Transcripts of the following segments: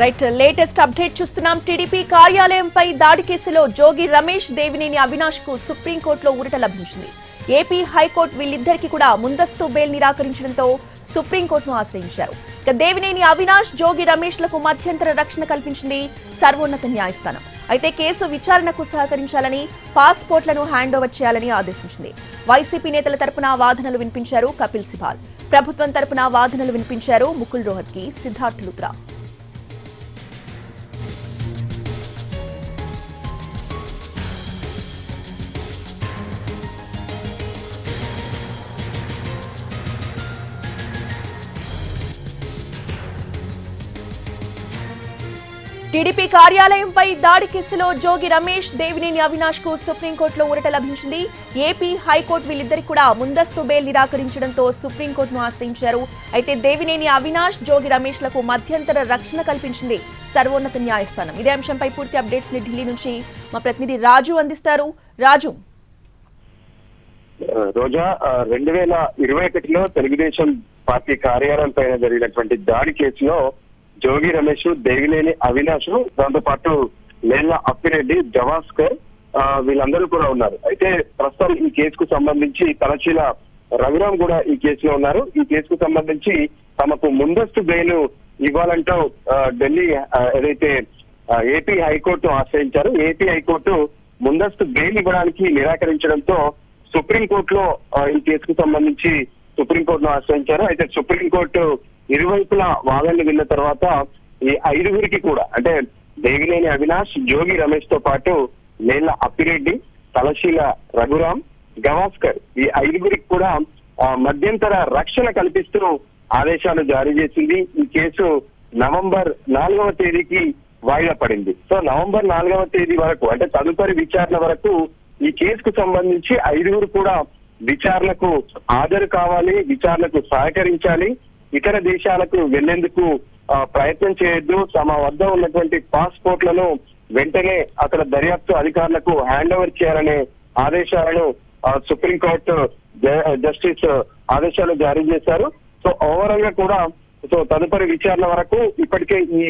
Right, latest update చూస్తున్నాం. TDP కార్యాలయంపై దాడి కేసులో జోగి రమేష్, దేవినేని అవినాష్ కు సుప్రీంకోర్టులో ఊరట లభించింది. ఏపీ హైకోర్టు వీళ్ళిద్దరికీ కూడా ముందస్తు బెయిల్ నిరాకరించడంతో సుప్రీంకోర్టును ఆశ్రయించారు. ఇక దేవినేని అవినాష్, జోగి రమేష్ లకు మధ్యంతర రక్షణ కల్పించింది సర్వోన్నత న్యాయస్థానం. అయితే కేసు విచారణకు సహకరించాలని, పాస్పోర్ట్లను హ్యాండ్ ఓవర్ చేయాలని ఆదేశించింది. వైసీపీ నేతల తరపున వాదనలు వినిపించారు కపిల్ సిబాల్. ప్రభుత్వం తరపున వాదనలు వినిపించారు ముకుల్ రోహత్గి, సిద్ధార్థ్ లూత్రా. టీడీపీ కార్యాలయంపై దాడి కేసులో జోగి రమేష్, దేవినేని అవినాష్ కు సుప్రీంకోర్టులో ఊరట లభించింది. ఏపీ హైకోర్టు వీళ్ళిద్దరికి కూడా ముందస్తు బెయిల్ నిరాకరించడంతో సుప్రీంకోర్టును ఆశ్రయించారు. అయితే దేవినేని అవినాష్, జోగి రమేష్ లకు మధ్యంతర రక్షణ కల్పించింది సర్వోన్నత న్యాయస్థానం. ఇదే అంశంపై పూర్తి అప్డేట్స్ ని ఢిల్లీ నుంచి మా ప్రతినిధి రాజు అందిస్తారు. రాజు, రోజా, 2021లో తెలుగుదేశం పార్టీ కార్యాలయం పైన జరిగినటువంటి దాడి కేసులో జోగి రమేష్, దేవినేని అవినాష్, దాంతో పాటు లేళ్ల అప్పిరెడ్డి, గవాస్కర్ వీళ్ళందరూ కూడా ఉన్నారు. అయితే ప్రస్తుతం ఈ కేసుకు సంబంధించి తలచీల రఘురాం కూడా ఈ కేసులో ఉన్నారు. ఈ కేసుకు సంబంధించి తమకు ముందస్తు బెయిల్ ఇవ్వాలంటూ ఢిల్లీ ఏదైతే ఏపీ హైకోర్టు ఆశ్రయించారు. ఏపీ హైకోర్టు ముందస్తు బెయిల్ ఇవ్వడానికి నిరాకరించడంతో సుప్రీంకోర్టులో ఈ కేసుకు సంబంధించి సుప్రీంకోర్టును ఆశ్రయించారు. అయితే సుప్రీంకోర్టు ఇరువైపుల వాదనలు విన్న తర్వాత ఈ ఐదుగురికి కూడా, అంటే దేవినేని అవినాష్, జోగి రమేష్ తో పాటు లేళ్ల అప్పిరెడ్డి, తలశీల రఘురాం, గవాస్కర్ ఈ ఐదుగురికి కూడా మధ్యంతర రక్షణ కల్పిస్తూ ఆదేశాలు జారీ చేసింది. ఈ కేసు నవంబర్ 4వ తేదీకి వాయిదా పడింది. సో నవంబర్ 4వ తేదీ వరకు, అంటే తదుపరి విచారణ వరకు ఈ కేసుకు సంబంధించి ఐదుగురు కూడా విచారణకు హాజరు కావాలి, విచారణకు సహకరించాలి, ఇతర దేశాలకు వెళ్లేందుకు ప్రయత్నం చేయొద్దు, తమ వద్ద ఉన్నటువంటి పాస్పోర్ట్లను వెంటనే అక్కడ దర్యాప్తు అధికారులకు హ్యాండ్ ఓవర్ చేయాలనే ఆదేశాలను సుప్రీంకోర్టు జస్టిస్ ఆదేశాలు జారీ చేశారు. సో ఓవరాల్ గా కూడా తదుపరి విచారణ వరకు ఇప్పటికే ఈ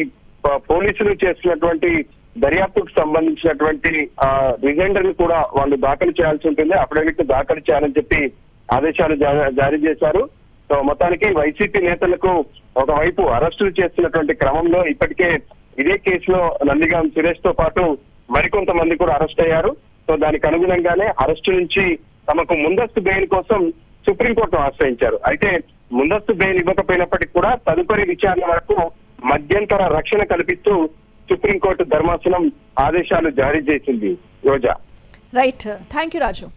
పోలీసులు చేస్తున్నటువంటి దర్యాప్తుకు సంబంధించినటువంటి రిజైండర్లు కూడా వాళ్ళు దాఖలు చేయాల్సి ఉంటుంది, అఫిడవిట్ దాఖలు చేయాలని చెప్పి ఆదేశాలు జారీ చేశారు. సో మొత్తానికి వైసీపీ నేతలకు ఒకవైపు అరెస్టులు చేస్తున్నటువంటి క్రమంలో ఇప్పటికే ఇదే కేసులో నందిగాం సురేష్ తో పాటు మరికొంతమంది కూడా అరెస్ట్ అయ్యారు. సో దానికి అనుగుణంగానే అరెస్టు నుంచి తమకు ముందస్తు బెయిల్ కోసం సుప్రీంకోర్టును ఆశ్రయించారు. అయితే ముందస్తు బెయిల్ ఇవ్వకపోయినప్పటికీ కూడా తదుపరి విచారణ వరకు మధ్యంతర రక్షణ కల్పిస్తూ సుప్రీంకోర్టు ధర్మాసనం ఆదేశాలు జారీ చేసింది. రోజా, రైట్, థ్యాంక్ యూ రాజు.